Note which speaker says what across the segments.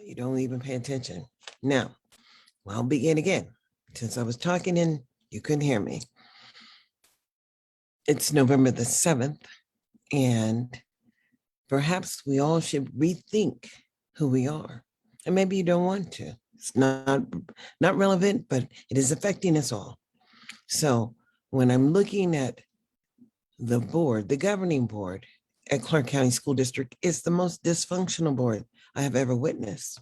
Speaker 1: You don't even pay attention. Now, I'll begin again. Since I was talking and you couldn't hear me, it's November the 7th, and perhaps we all should rethink who we are. And maybe you don't want to. It's not relevant, but it is affecting us all. So when I'm looking at the board, the governing board at Clark County School District, is the most dysfunctional board I have ever witnessed.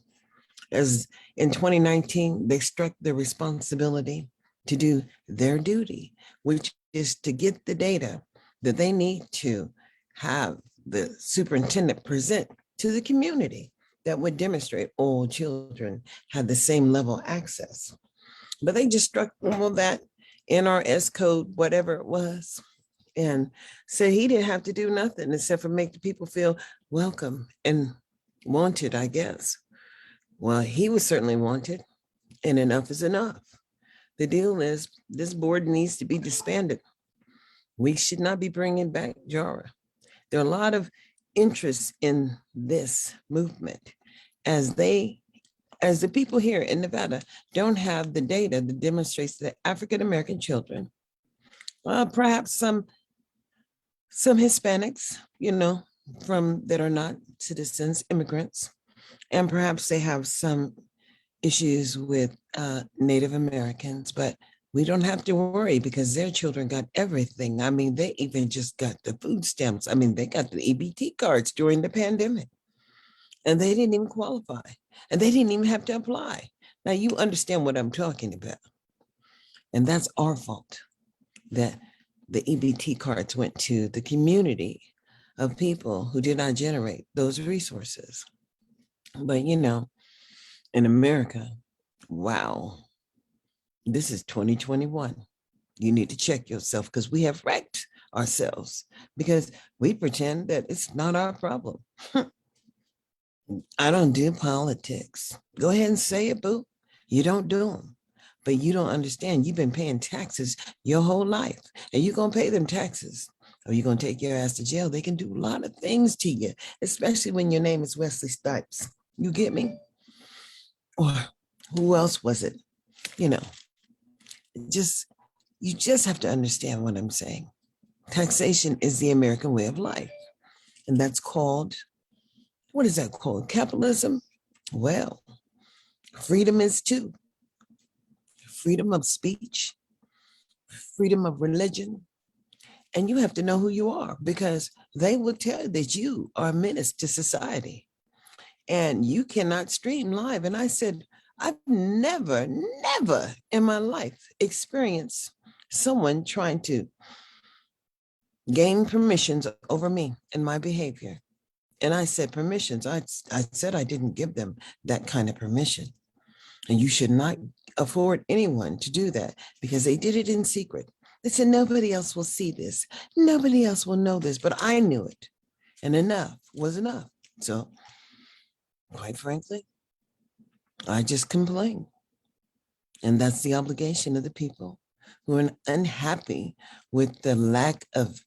Speaker 1: As in 2019, they struck the responsibility to do their duty, which is to get the data that they need to have the superintendent present to the community that would demonstrate all children had the same level of access. But they just struck all that NRS code, whatever it was, and said he didn't have to do nothing except for make the people feel welcome and wanted, I guess. Well, he was certainly wanted, and enough is enough. The deal is this board needs to be disbanded. We should not be bringing back JARA. There are a lot of interest in this movement as the people here in Nevada don't have the data that demonstrates that African-American children, perhaps some Hispanics, from that are not citizens, immigrants, and perhaps they have some issues with Native Americans, but we don't have to worry because their children got everything. I mean, they even just got the food stamps. I mean, they got the EBT cards during the pandemic, and they didn't even qualify, and they didn't even have to apply. Now, you understand what I'm talking about. And that's our fault that the EBT cards went to the community of people who did not generate those resources. But, in America, wow, this is 2021. You need to check yourself because we have wrecked ourselves because we pretend that it's not our problem. I don't do politics. Go ahead and say it, boo. You don't do them. But you don't understand. You've been paying taxes your whole life, and you're going to pay them taxes, or you're going to take your ass to jail. They can do a lot of things to you, especially when your name is Wesley Stipes. You get me? Or who else was it? Just you just have to understand what I'm saying. Taxation is the American way of life, and that's called, what is that called? Capitalism? Well, freedom is too. Freedom of speech, freedom of religion. And you have to know who you are because they will tell you that you are a menace to society and you cannot stream live. And I said, I've never in my life experienced someone trying to gain permissions over me and my behavior. And I said permissions. I said I didn't give them that kind of permission. And you should not afford anyone to do that because they did it in secret. They said nobody else will see this. Nobody else will know this, but I knew it. And enough was enough. So quite frankly, I just complain. And that's the obligation of the people who are unhappy with the lack of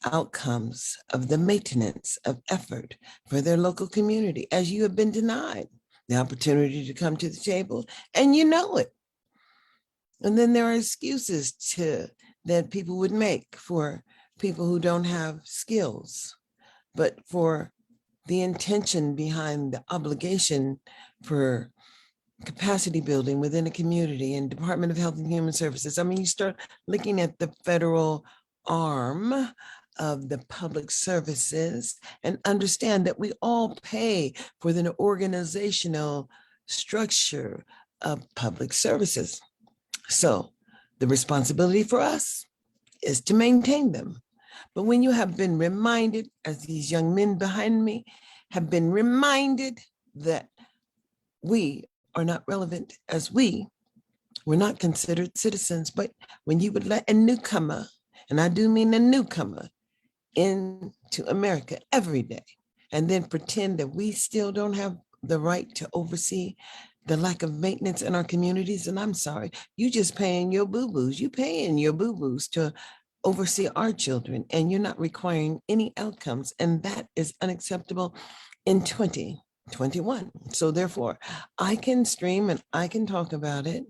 Speaker 1: outcomes of the maintenance of effort for their local community, as you have been denied the opportunity to come to the table, and you know it. And then there are excuses that people would make for people who don't have skills, but for the intention behind the obligation for capacity building within a community and Department of Health and Human Services. I mean, you start looking at the federal arm of the public services and understand that we all pay for the organizational structure of public services. So the responsibility for us is to maintain them. But when you have been reminded, as these young men behind me have been reminded, that we are not relevant as we were not considered citizens, but when you would let a newcomer, and I do mean a newcomer, into America every day, and then pretend that we still don't have the right to oversee the lack of maintenance in our communities. And I'm sorry, you just paying your boo-boos. You paying your boo-boos to oversee our children, and you're not requiring any outcomes. And that is unacceptable in 2021. 21. So therefore, I can stream and I can talk about it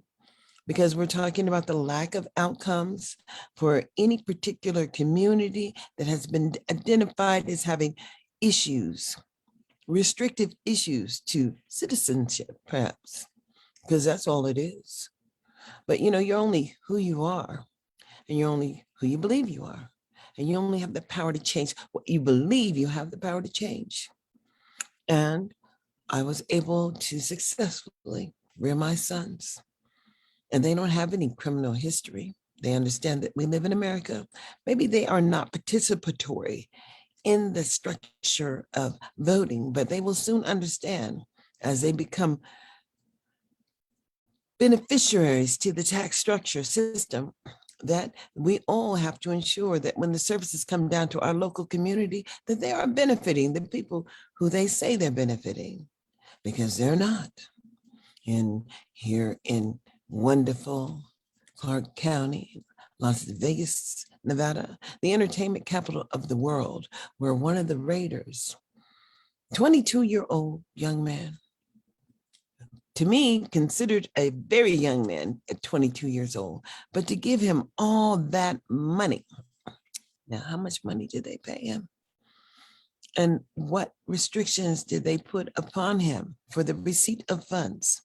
Speaker 1: because we're talking about the lack of outcomes for any particular community that has been identified as having issues, restrictive issues to citizenship, perhaps, because that's all it is. But you're only who you are, and you're only who you believe you are, and you only have the power to change what you believe you have the power to change. And I was able to successfully rear my sons, and they don't have any criminal history. They understand that we live in America. Maybe they are not participatory in the structure of voting, but they will soon understand as they become beneficiaries to the tax structure system that we all have to ensure that when the services come down to our local community, that they are benefiting the people who they say they're benefiting, because they're not. And here in wonderful Clark County, Las Vegas, Nevada, the entertainment capital of the world, where one of the raiders, 22-year-old young man, to me, considered a very young man at 22 years old, but to give him all that money. Now, how much money did they pay him? And what restrictions did they put upon him for the receipt of funds?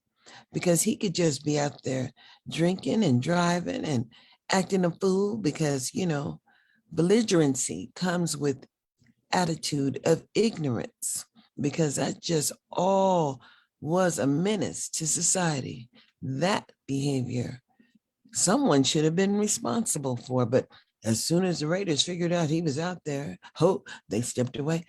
Speaker 1: Because he could just be out there drinking and driving and acting a fool because, belligerency comes with attitude of ignorance, because that just all was a menace to society. That behavior, someone should have been responsible for, but as soon as the Raiders figured out he was out there, they stepped away.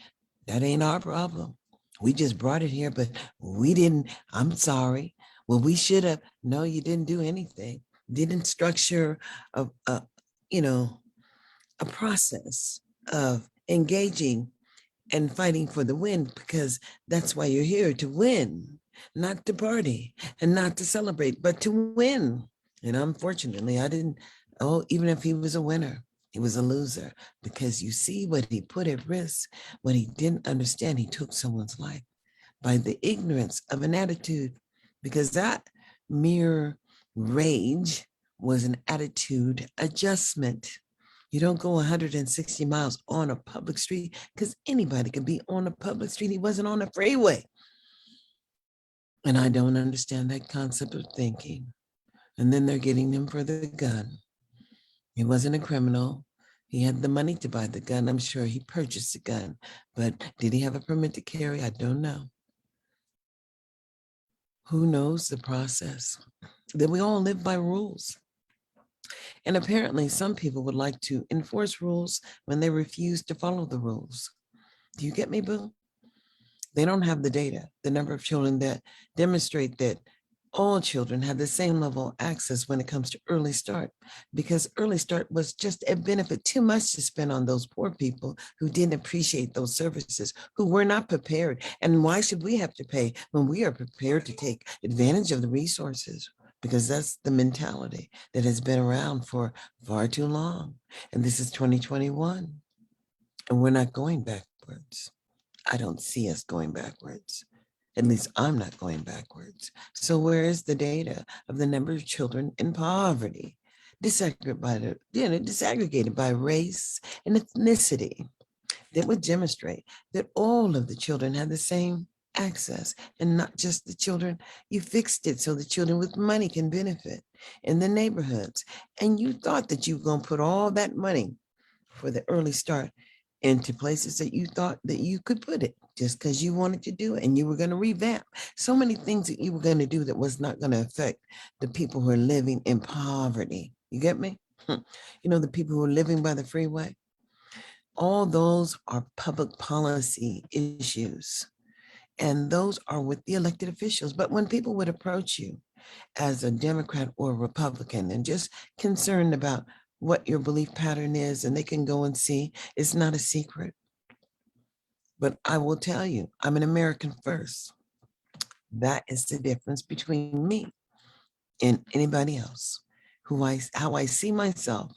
Speaker 1: That ain't our problem. We just brought it here, but we didn't. I'm sorry. Well, we should have. No, you didn't do anything. Didn't structure you know, a process of engaging and fighting for the win, because that's why you're here, to win, not to party and not to celebrate, but to win. And unfortunately, I didn't. Oh, even if he was a winner, he was a loser, because you see what he put at risk, what he didn't understand. He took someone's life by the ignorance of an attitude, because that mere rage was an attitude adjustment. You don't go 160 miles on a public street, because anybody can be on a public street. He wasn't on a freeway. And I don't understand that concept of thinking. And then they're getting him for the gun. He wasn't a criminal. He had the money to buy the gun. I'm sure he purchased the gun. But did he have a permit to carry? I don't know. Who knows the process? That we all live by rules. And apparently some people would like to enforce rules when they refuse to follow the rules. Do you get me, Boo? They don't have the data, the number of children that demonstrate that all children have the same level of access when it comes to early start, because early start was just a benefit, too much to spend on those poor people who didn't appreciate those services, who were not prepared. And why should we have to pay when we are prepared to take advantage of the resources? Because that's the mentality that has been around for far too long. And this is 2021, and we're not going backwards. I don't see us going backwards. At least I'm not going backwards. So where is the data of the number of children in poverty, disaggregated by race and ethnicity, that would demonstrate that all of the children have the same access, and not just the children? You fixed it so the children with money can benefit in the neighborhoods. And you thought that you were going to put all that money for the early start into places that you thought that you could put it just because you wanted to do it, and you were going to revamp so many things that you were going to do that was not going to affect the people who are living in poverty. You get me? The people who are living by the freeway. All those are public policy issues, and those are with the elected officials. But when people would approach you as a Democrat or a Republican and just concerned about what your belief pattern is, and they can go and see, it's not a secret. But I will tell you, I'm an American first. That is the difference between me and anybody else. How I see myself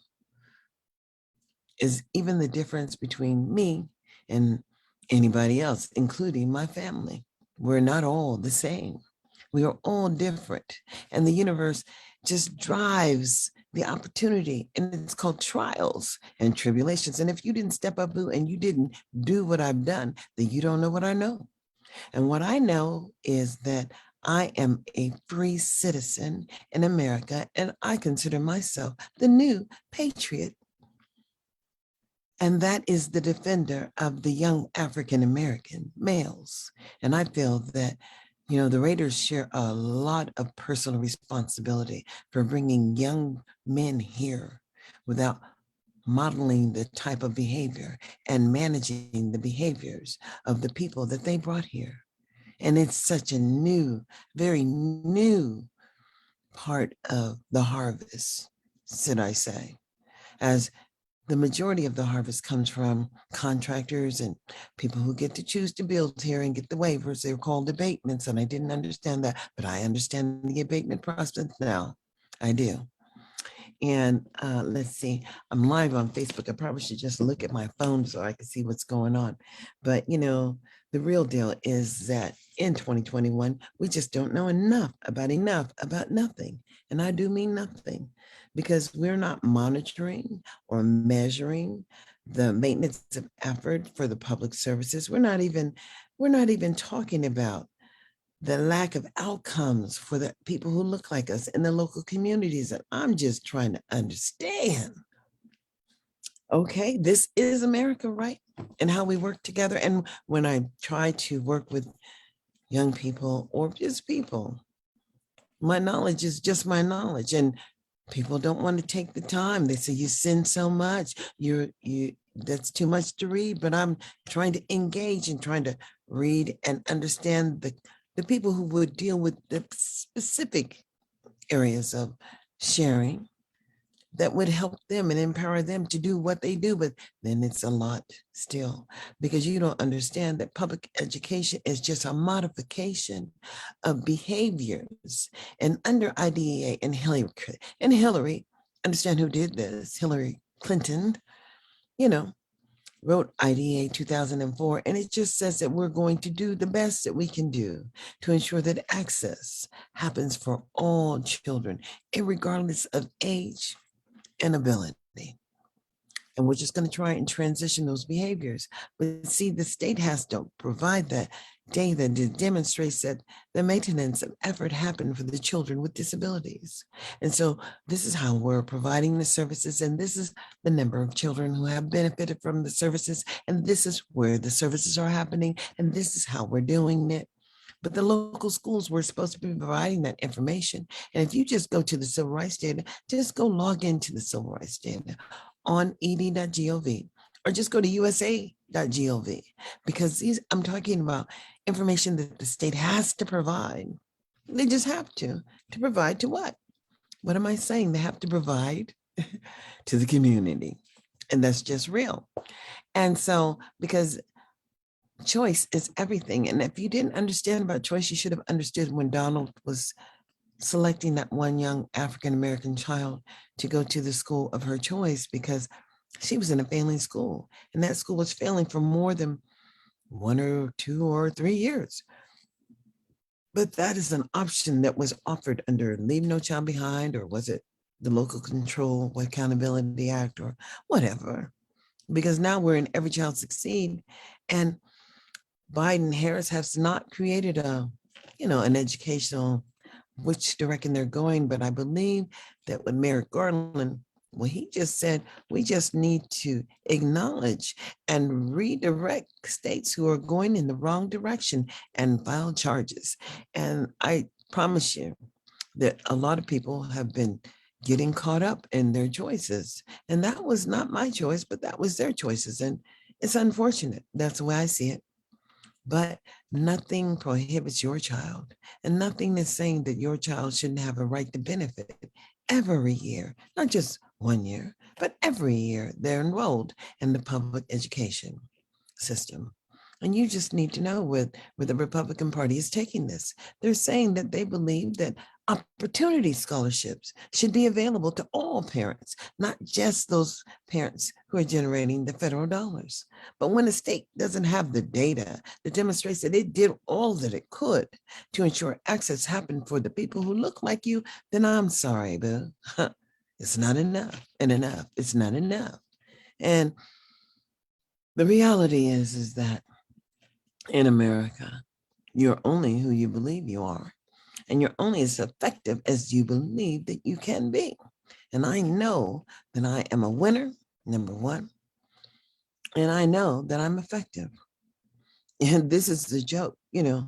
Speaker 1: is even the difference between me and anybody else, including my family. We're not all the same. We are all different. And the universe just drives the opportunity, and it's called trials and tribulations. And if you didn't step up and you didn't do what I've done, then you don't know what I know. And what I know is that I am a free citizen in America, and I consider myself the new patriot. And that is the defender of the young African American males. And I feel that, the Raiders share a lot of personal responsibility for bringing young men here without modeling the type of behavior and managing the behaviors of the people that they brought here. And it's such a new, very new part of the harvest, should I say, as the majority of the harvest comes from contractors and people who get to choose to build here and get the waivers. They're called abatements, and I didn't understand that, but I understand the abatement process now. I do. And let's see, I'm live on Facebook. I probably should just look at my phone so I can see what's going on. But, the real deal is that in 2021, we just don't know enough about nothing. And I do mean nothing, because we're not monitoring or measuring the maintenance of effort for the public services. We're not even talking about the lack of outcomes for the people who look like us in the local communities. And I'm just trying to understand. Okay, this is America, right? And how we work together. And when I try to work with young people or just people, my knowledge is just my knowledge. And people don't want to take the time. They say, you sin so much. You that's too much to read. But I'm trying to engage and trying to read and understand the people who would deal with the specific areas of sharing that would help them and empower them to do what they do. But then it's a lot still, because you don't understand that public education is just a modification of behaviors. And under IDEA and Hillary, understand who did this, Hillary Clinton, you know, wrote IDEA 2004, and it just says that we're going to do the best that we can do to ensure that access happens for all children, regardless of age and ability. And we're just going to try and transition those behaviors. But see, the state has to provide that data that demonstrates that the maintenance of effort happened for the children with disabilities. And so this is how we're providing the services. And this is the number of children who have benefited from the services. And this is where the services are happening. And this is how we're doing it. But the local schools were supposed to be providing that information. And if you just go to the civil rights data, just go log into the civil rights data on ed.gov, or just go to usa.gov, because I'm talking about information that the state has to provide. They just have to provide to what? What am I saying? They have to provide to the community. And that's just real. And so, because choice is everything. And if you didn't understand about choice, you should have understood when Donald was selecting that one young African-American child to go to the school of her choice, because she was in a failing school, and that school was failing for more than 1 or 2 or 3 years. But that is an option that was offered under Leave No Child Behind, or was it the Local Control Accountability Act, or whatever? Because now we're in Every Child Succeed, and Biden Harris has not created an educational, which direction they're going. But I believe that with Merrick Garland, well, he just said, we just need to acknowledge and redirect states who are going in the wrong direction and file charges. And I promise you that a lot of people have been getting caught up in their choices. And that was not my choice, but that was their choices. And it's unfortunate. That's the way I see it. But nothing prohibits your child, and nothing is saying that your child shouldn't have a right to benefit every year, not just 1 year, but every year they're enrolled in the public education system. And you just need to know where the Republican Party is taking this. They're saying that they believe that opportunity scholarships should be available to all parents, not just those parents who are generating the federal dollars. But when the state doesn't have the data that demonstrates that it did all that it could to ensure access happened for the people who look like you, then I'm sorry, but it's not enough. And enough, it's not enough. And the reality is that in America, you're only who you believe you are, and you're only as effective as you believe that you can be. And I know that I am a winner, number one, and I know that I'm effective. And this is the joke, a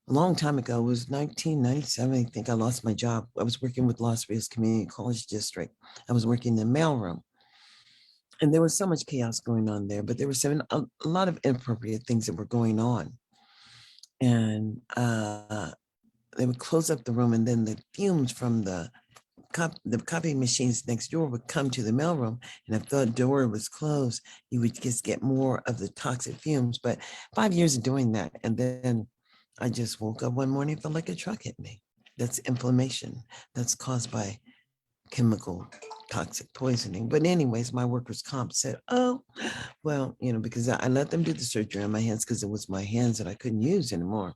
Speaker 1: long time ago, it was 1997, I think I lost my job. I was working with Los Rios Community College District. I was working in the mailroom. And there was so much chaos going on there, but there were a lot of inappropriate things that were going on. And they would close up the room, and then the fumes from the copying machines next door would come to the mailroom. And if the door was closed, you would just get more of the toxic fumes. But 5 years of doing that, and then I just woke up one morning, felt like a truck hit me. That's inflammation that's caused by chemical toxic poisoning. But anyways, my workers' comp said, oh, well, because I let them do the surgery on my hands because it was my hands that I couldn't use anymore.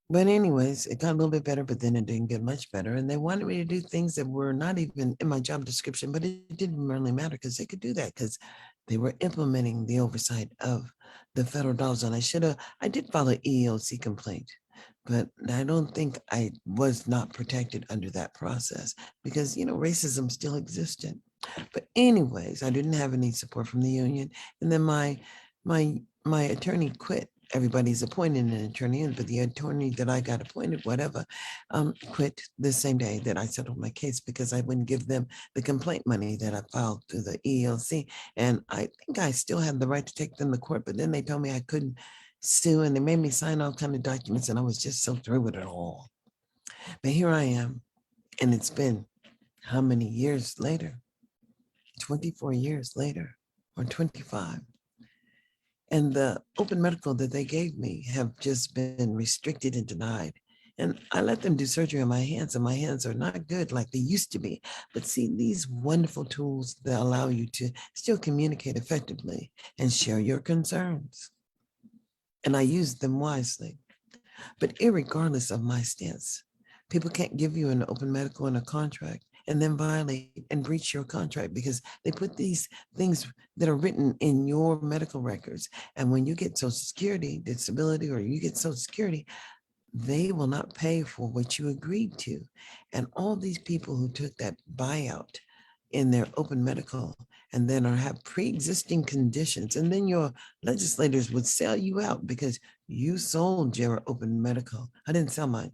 Speaker 1: But anyways, it got a little bit better, but then it didn't get much better. And they wanted me to do things that were not even in my job description, but it didn't really matter because they could do that because they were implementing the oversight of the federal dollars. And I did file an EEOC complaint, but I don't think I was not protected under that process because, racism still existed. But anyways, I didn't have any support from the union. And then my attorney quit. Everybody's appointed an attorney, but the attorney that I got appointed, whatever, quit the same day that I settled my case because I wouldn't give them the complaint money that I filed through the EEOC. And I think I still had the right to take them to court, but then they told me I couldn't sue, and they made me sign all kind of documents, and I was just so through with it all. But here I am, and it's been how many years later? 24 years later, or 25. And the open medical that they gave me have just been restricted and denied. And I let them do surgery on my hands, and my hands are not good like they used to be. But see, these wonderful tools that allow you to still communicate effectively and share your concerns. And I use them wisely. But irregardless of my stance, people can't give you an open medical and a contract and then violate and breach your contract because they put these things that are written in your medical records. And when you get Social Security disability, or you get Social Security, they will not pay for what you agreed to. And all these people who took that buyout in their open medical and then have pre-existing conditions, and then your legislators would sell you out because you sold your open medical. I didn't sell mine,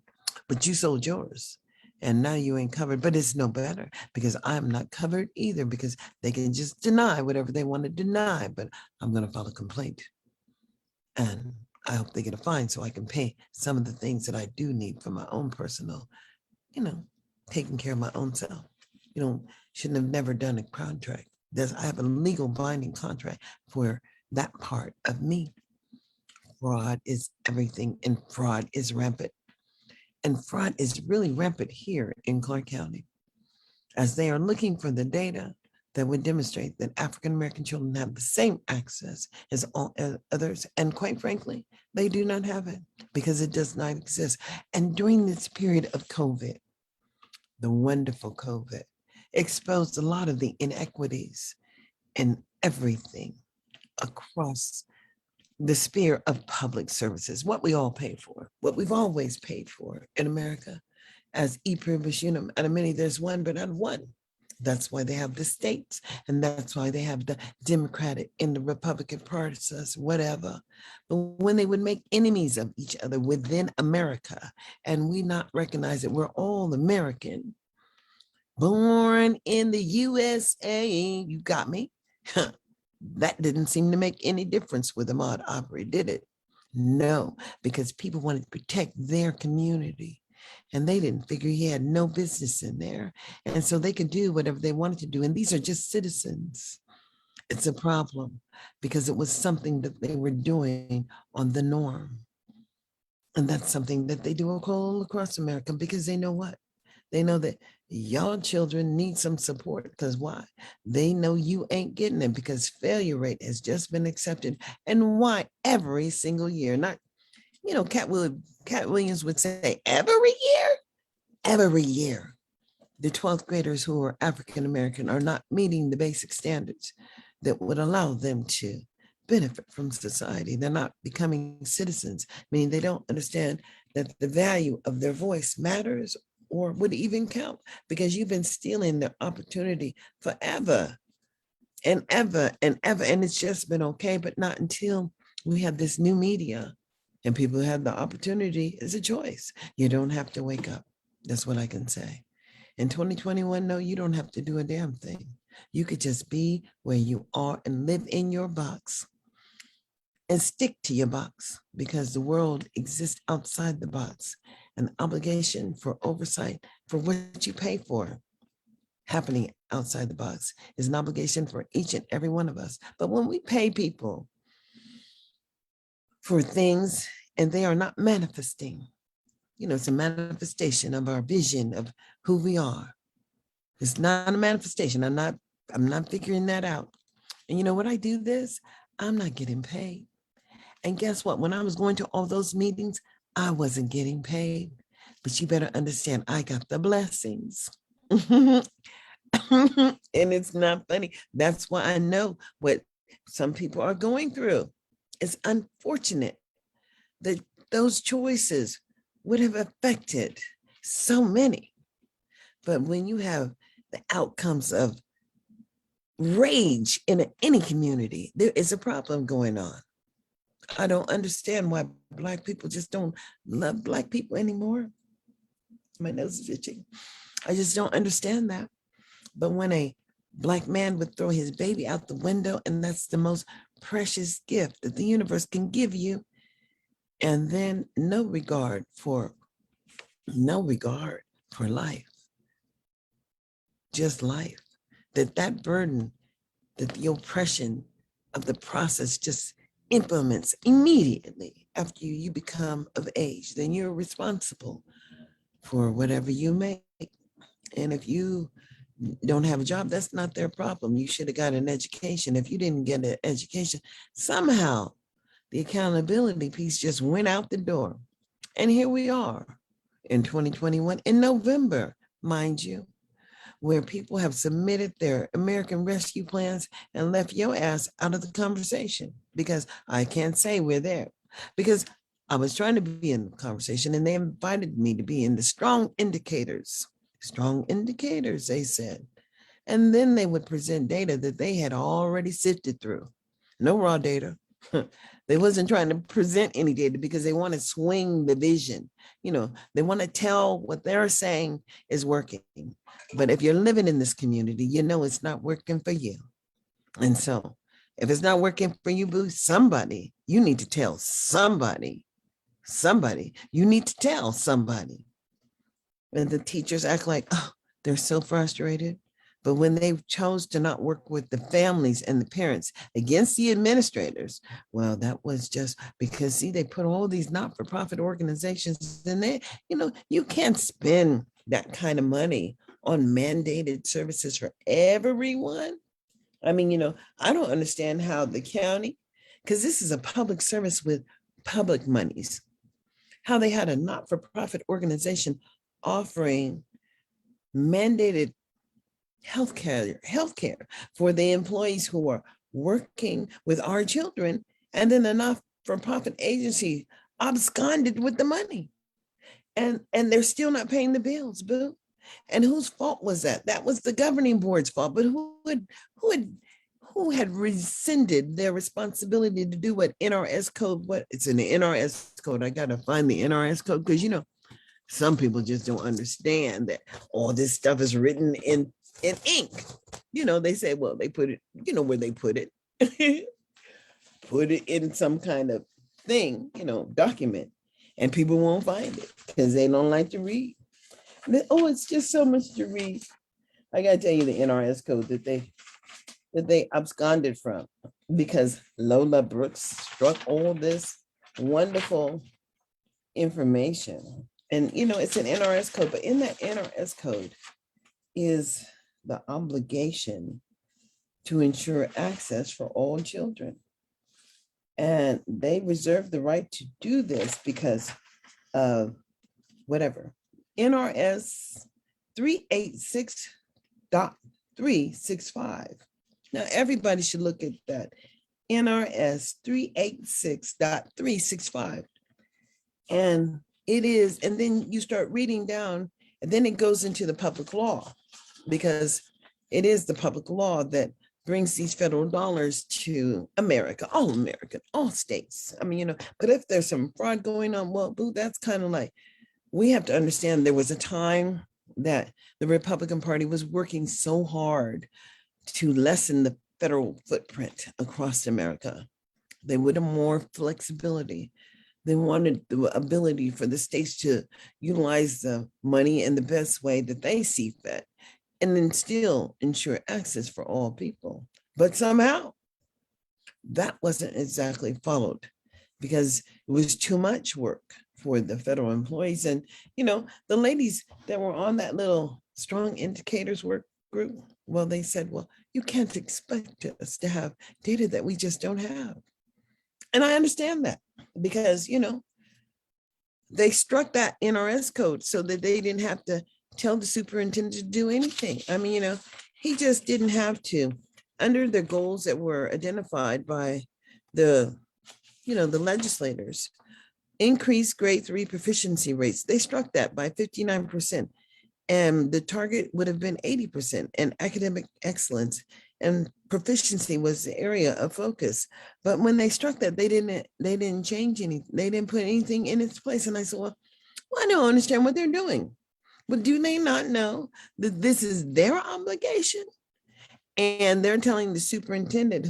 Speaker 1: but you sold yours. And now you ain't covered, but it's no better because I'm not covered either because they can just deny whatever they want to deny, but I'm going to file a complaint. And I hope they get a fine so I can pay some of the things that I do need for my own personal, taking care of my own self. Shouldn't have never done a contract. I have a legal binding contract for that part of me. Fraud is everything, and fraud is rampant. And fraud is really rampant here in Clark County, as they are looking for the data that would demonstrate that African-American children have the same access as all others. And quite frankly, they do not have it because it does not exist. And during this period of COVID, the wonderful COVID, exposed a lot of the inequities in everything across the sphere of public services, what we all pay for, what we've always paid for in America as e pluribus unum. Out of many, there's one, but not one. That's why they have the states, and that's why they have the Democratic and the Republican process, whatever. But when they would make enemies of each other within America, and we not recognize that we're all American, born in the USA, you got me? That didn't seem to make any difference with Ahmaud Arbery, did it? No, because people wanted to protect their community. And they didn't figure he had no business in there. And so they could do whatever they wanted to do. And these are just citizens. It's a problem because it was something that they were doing on the norm. And that's something that they do all across America because they know what? They know that y'all children need some support because why? They know you ain't getting it because failure rate has just been accepted. And why every single year? Not, Cat Williams would say every year, the 12th graders who are African American are not meeting the basic standards that would allow them to benefit from society. They're not becoming citizens, meaning they don't understand that the value of their voice matters or would even count because you've been stealing their opportunity forever and ever and ever. And it's just been okay, but not until we have this new media and people have the opportunity. It's a choice. You don't have to wake up. That's what I can say. In 2021, no, you don't have to do a damn thing. You could just be where you are and live in your box and stick to your box because the world exists outside the box. An obligation for oversight for what you pay for happening outside the box is an obligation for each and every one of us. But when we pay people for things and they are not manifesting, it's a manifestation of our vision of who we are. It's not a manifestation. I'm not figuring that out. And you know what I do this? I'm not getting paid. And guess what? When I was going to all those meetings, I wasn't getting paid. But you better understand, I got the blessings. And it's not funny. That's why I know what some people are going through. It's unfortunate that those choices would have affected so many. But when you have the outcomes of rage in any community, there is a problem going on. I don't understand why Black people just don't love Black people anymore. My nose is itching. I just don't understand that. But when a Black man would throw his baby out the window, and that's the most precious gift that the universe can give you, and then no regard for life, just life, that burden, that the oppression of the process just implements immediately after you become of age, then you're responsible for whatever you make. And if you don't have a job, that's not their problem. You should have got an education. If you didn't get an education, somehow the accountability piece just went out the door. And here we are in 2021, in November, mind you, where people have submitted their American Rescue Plans and left your ass out of the conversation because I can't say we're there. Because I was trying to be in the conversation and they invited me to be in the strong indicators, they said. And then they would present data that they had already sifted through. No raw data. They wasn't trying to present any data because they want to swing the vision. They want to tell what they're saying is working. But if you're living in this community, it's not working for you. And so if it's not working for you, boo, you need to tell somebody, you need to tell somebody. And the teachers act like, oh, they're so frustrated. But when they chose to not work with the families and the parents against the administrators, well, that was just because, see, they put all these not-for-profit organizations in there. You can't spend that kind of money on mandated services for everyone. I mean, I don't understand how the county, because this is a public service with public monies, how they had a not-for-profit organization offering mandated healthcare for the employees who are working with our children, and then a not-for-profit agency absconded with the money, and they're still not paying the bills, boo. And whose fault was that? That was the governing board's fault. But who had rescinded their responsibility to do what NRS code? What it's in the NRS code. I gotta find the NRS code because some people just don't understand that all this stuff is written in ink. They say, well, they put it, where they put it, put it in some kind of thing, document, and people won't find it because they don't like to read. Oh, it's just so much to read. I gotta tell you the NRS code that that they absconded from because Lola Brooks struck all this wonderful information. And, it's an NRS code, but in that NRS code is the obligation to ensure access for all children. And they reserve the right to do this because of whatever. NRS 386.365. Now, everybody should look at that. NRS 386.365. And it is, and then you start reading down, and then it goes into the public law, because it is the public law that brings these federal dollars to America, all states. But if there's some fraud going on, well, boo, that's kind of like, we have to understand there was a time that the Republican Party was working so hard to lessen the federal footprint across America. They wanted more flexibility. They wanted the ability for the states to utilize the money in the best way that they see fit, and then still ensure access for all people. But somehow that wasn't exactly followed because it was too much work for the federal employees. And, the ladies that were on that little strong indicators work group, well, they said, well, you can't expect us to have data that we just don't have. And I understand that because, they struck that NRS code so that they didn't have to tell the superintendent to do anything. He just didn't have to, under the goals that were identified by the legislators, increase grade 3 proficiency rates. They struck that by 59%. And the target would have been 80%, and academic excellence and proficiency was the area of focus. But when they struck that, they didn't change anything. They didn't put anything in its place. And I said, well, I don't understand what they're doing. But do they not know that this is their obligation? And they're telling the superintendent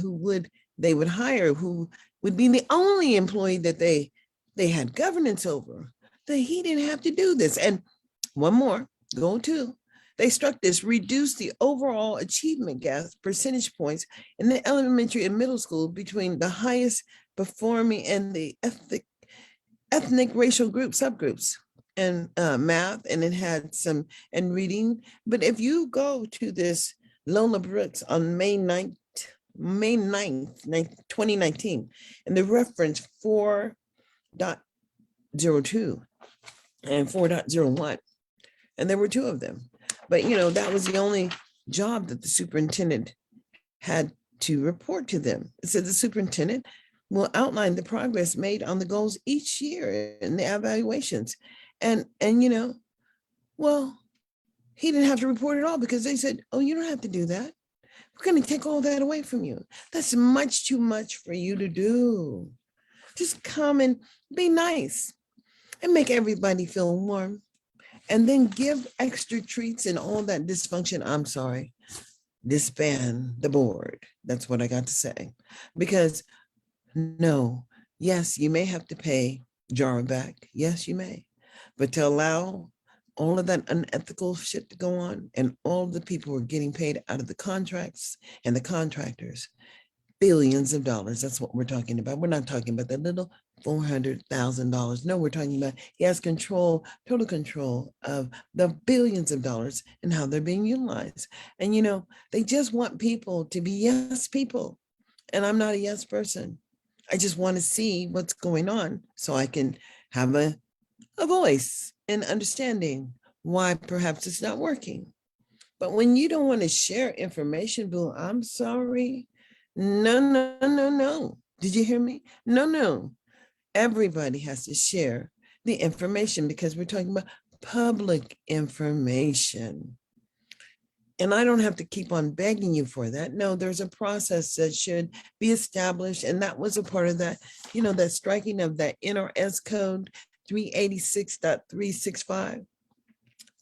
Speaker 1: they would hire, who would be the only employee that they had governance over, that he didn't have to do this. And one more, go to, they struck this, reduce the overall achievement gap percentage points in the elementary and middle school between the highest performing and the ethnic racial subgroups, and math, and it had some, and reading. But if you go to this Lola Brooks on May 9th, 2019, and the reference 4.02 and 4.01, and there were two of them. But, that was the only job that the superintendent had to report to them. It said the superintendent will outline the progress made on the goals each year in the evaluations. And well, he didn't have to report at all because they said, oh, you don't have to do that. We're going to take all that away from you. That's much too much for you to do. Just come and be nice and make everybody feel warm. And then give extra treats and all that dysfunction. I'm sorry, disband the board. That's what I got to say. Because no, yes, you may have to pay Jara back. Yes, you may. But to allow all of that unethical shit to go on, and all the people who are getting paid out of the contracts and the contractors, billions of dollars. That's what we're talking about. We're not talking about that little $400,000. No, we're talking about he has total control of the billions of dollars and how they're being utilized. And, they just want people to be yes people. And I'm not a yes person. I just want to see what's going on so I can have a voice in understanding why perhaps it's not working. But when you don't want to share information, boo, I'm sorry. No. Did you hear me? No. Everybody has to share the information because we're talking about public information. And I don't have to keep on begging you for that. No, there's a process that should be established. And that was a part of that, that striking of that NRS code 386.365,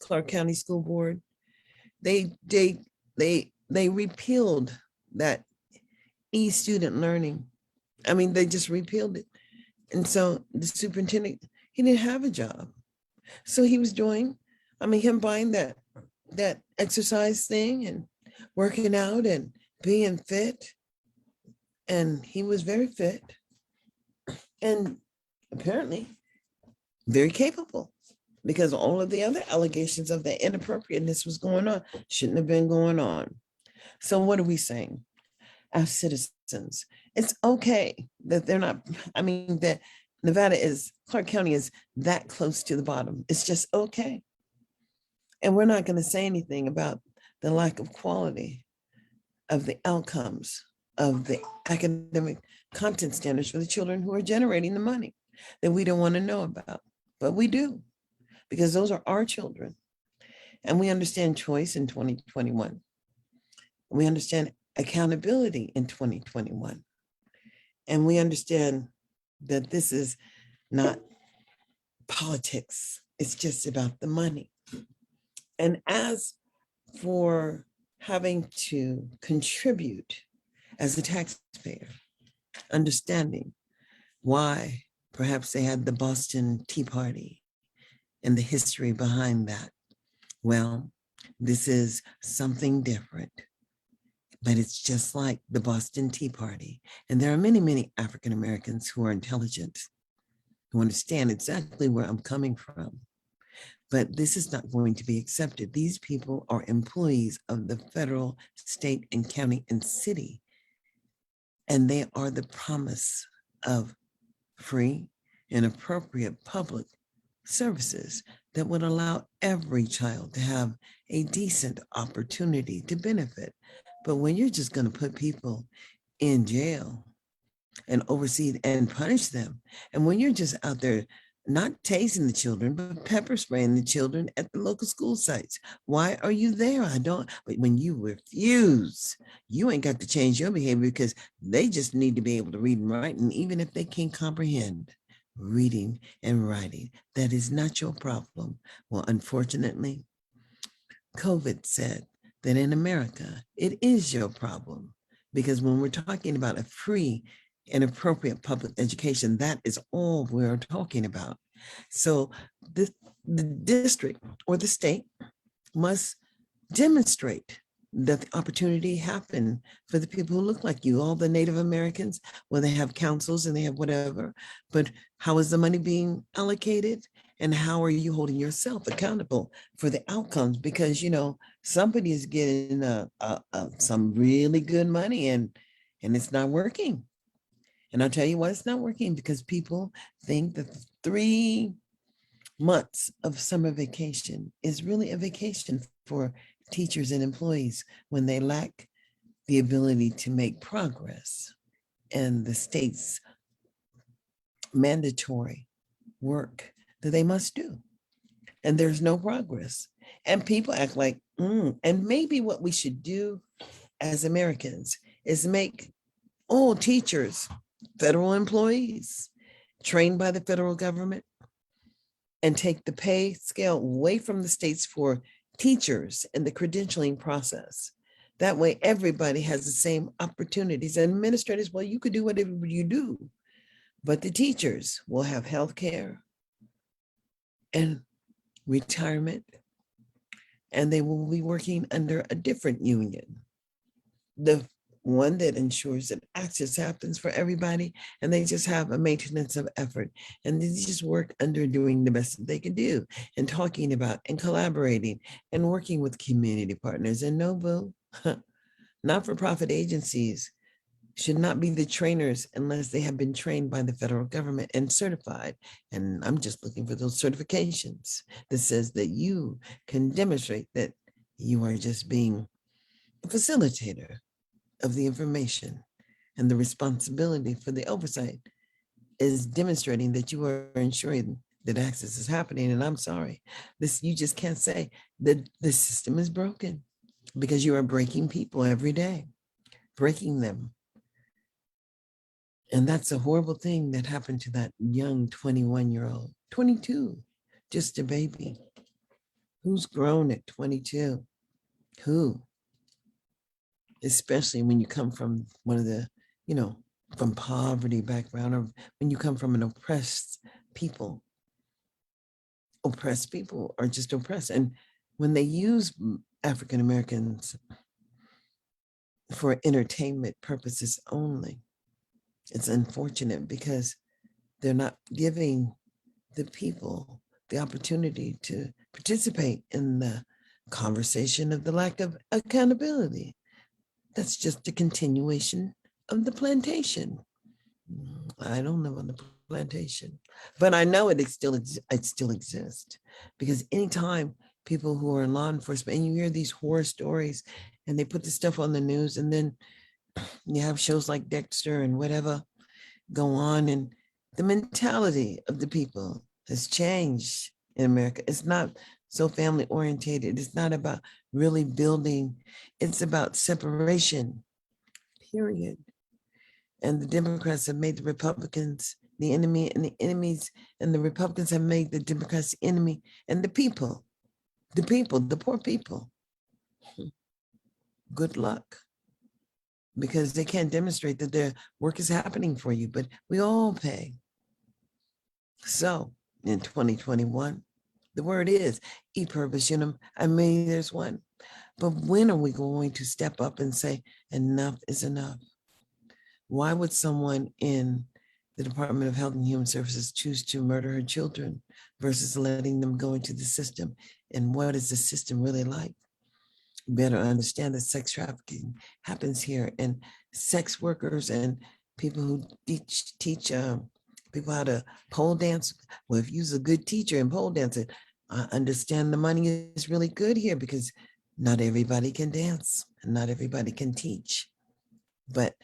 Speaker 1: Clark County School Board. They repealed that e-student learning. They just repealed it. And so the superintendent, he didn't have a job. So he was doing, him buying that exercise thing and working out and being fit, and he was very fit and apparently very capable, because all of the other allegations of the inappropriateness was going on, shouldn't have been going on. So what are we saying? As citizens, it's okay that they're not, I mean, that Nevada is, Clark County is that close to the bottom. It's just okay. And we're not going to say anything about the lack of quality of the outcomes of the academic content standards for the children who are generating the money that we don't want to know about. But we do, because those are our children. And we understand choice in 2021. We understand accountability in 2021. And we understand that this is not politics. It's just about the money. And as for having to contribute as a taxpayer, understanding why perhaps they had the Boston Tea Party and the history behind that. Well, this is something different, but it's just like the Boston Tea Party. And there are many, many African Americans who are intelligent, who understand exactly where I'm coming from. But this is not going to be accepted. These people are employees of the federal, state, and county and city. And they are the promise of free and appropriate public services that would allow every child to have a decent opportunity to benefit. But when you're just going to put people in jail and oversee and punish them, and when you're just out there not tasing the children, but pepper spraying the children at the local school sites. Why are you there? I don't, but when you refuse, you ain't got to change your behavior, because they just need to be able to read and write. And even if they can't comprehend reading and writing, that is not your problem. Well, unfortunately, COVID said that in America, it is your problem, because when we're talking about a free and appropriate public education, that is all we're talking about. So the district or the state must demonstrate that the opportunity happened for the people who look like you, all the Native Americans. Well, they have councils and they have whatever, but how is the money being allocated? And how are you holding yourself accountable for the outcomes? Because, you know, somebody is getting some really good money, and it's not working. And I'll tell you why it's not working, because people think that 3 months of summer vacation is really a vacation for teachers and employees when they lack the ability to make progress and the state's mandatory work that they must do. And there's no progress. And people act like, and maybe what we should do as Americans is make all teachers federal employees trained by the federal government, and take the pay scale away from the states for teachers in the credentialing process. That way, everybody has the same opportunities. And administrators, well, you could do whatever you do, but the teachers will have health care and retirement, and they will be working under a different union, the one that ensures that access happens for everybody, and they just have a maintenance of effort, and they just work under doing the best that they can do, and talking about and collaborating and working with community partners. And no, boo, not-for-profit agencies should not be the trainers unless they have been trained by the federal government and certified. And I'm just looking for those certifications that says that you can demonstrate that you are just being a facilitator of the information, and the responsibility for the oversight is demonstrating that you are ensuring that access is happening. And I'm sorry, you just can't say that the system is broken, because you are breaking people every day, breaking them. And that's a horrible thing that happened to that young 21-year-old, 22, just a baby. Who's grown at 22? Who? Especially when you come from one of the, from poverty background, or when you come from an oppressed people. Oppressed people are just oppressed. And when they use African Americans for entertainment purposes only. It's unfortunate because they're not giving the people the opportunity to participate in the conversation of the lack of accountability. That's just a continuation of the plantation. I don't know on the plantation, but I know it still exists, because anytime people who are in law enforcement and you hear these horror stories and they put this stuff on the news, and then you have shows like Dexter and whatever go on, and the mentality of the people has changed in America. It's not so family orientated. It's not about really building. It's about separation, period. And the Democrats have made the Republicans the enemy, and the enemies, and the Republicans have made the Democrats the enemy, and the people, the poor people. Good luck, because they can't demonstrate that their work is happening for you, but we all pay. So in 2021, the word is e pluribus unum. I mean, there's one. But when are we going to step up and say enough is enough? Why would someone in the Department of Health and Human Services choose to murder her children versus letting them go into the system? And what is the system really like? You better understand that sex trafficking happens here, and sex workers and people who teach people how to pole dance. Well, if you're a good teacher in pole dancing, I understand the money is really good here, because not everybody can dance and not everybody can teach. But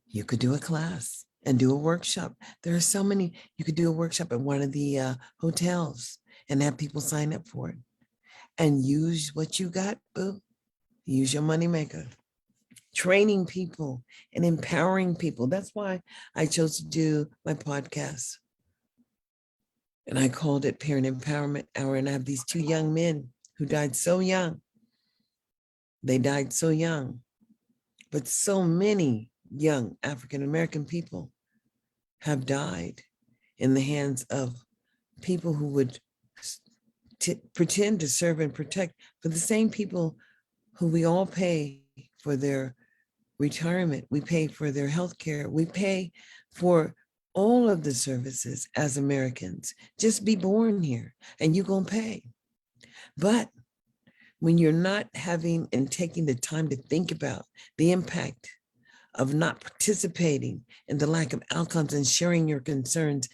Speaker 1: you could do a class and do a workshop. There are so many. You could do a workshop at one of the hotels and have people sign up for it, and use what you got, boo. Use your moneymaker. Training people and empowering people. That's why I chose to do my podcast. And I called it Parent Empowerment Hour. And I have these two young men who died so young. They died so young. But so many young African American people have died in the hands of people who would pretend to serve and protect for the same people who we all pay for their retirement. We pay for their health care. We pay for all of the services as Americans. Just be born here and you're going to pay. But when you're not having and taking the time to think about the impact of not participating in the lack of outcomes and sharing your concerns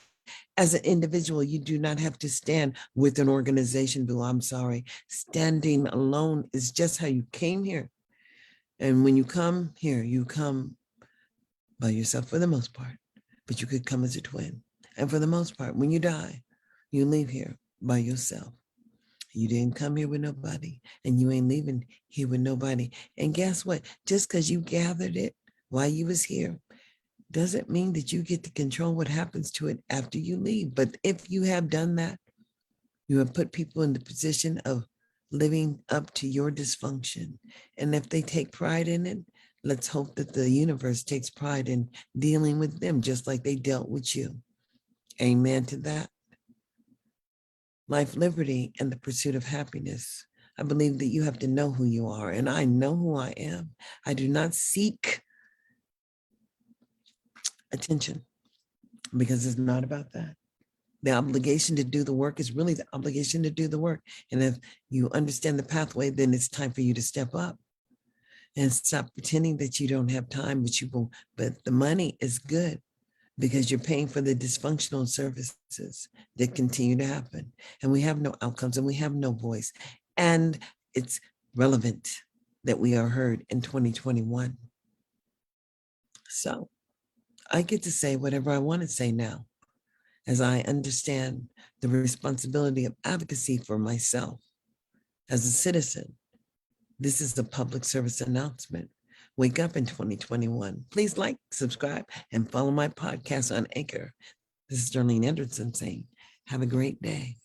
Speaker 1: as an individual, you do not have to stand with an organization, Bill. I'm sorry. Standing alone is just how you came here. And when you come here, you come by yourself for the most part, but you could come as a twin. And for the most part, when you die, you leave here by yourself. You didn't come here with nobody, and you ain't leaving here with nobody. And guess what? Just because you gathered it while you was here, doesn't mean that you get to control what happens to it after you leave. But if you have done that, you have put people in the position of living up to your dysfunction. And if they take pride in it, let's hope that the universe takes pride in dealing with them just like they dealt with you. Amen to that. Life, liberty, and the pursuit of happiness. I believe that you have to know who you are, and I know who I am. I do not seek attention, because it's not about that. The obligation to do the work is really the obligation to do the work. And if you understand the pathway, then it's time for you to step up and stop pretending that you don't have time, but the money is good, because you're paying for the dysfunctional services that continue to happen. And we have no outcomes and we have no voice. And it's relevant that we are heard in 2021. So I get to say whatever I want to say now, as I understand the responsibility of advocacy for myself as a citizen. This is the public service announcement. Wake up in 2021. Please like, subscribe, and follow my podcast on Anchor. This is Darlene Anderson saying, have a great day.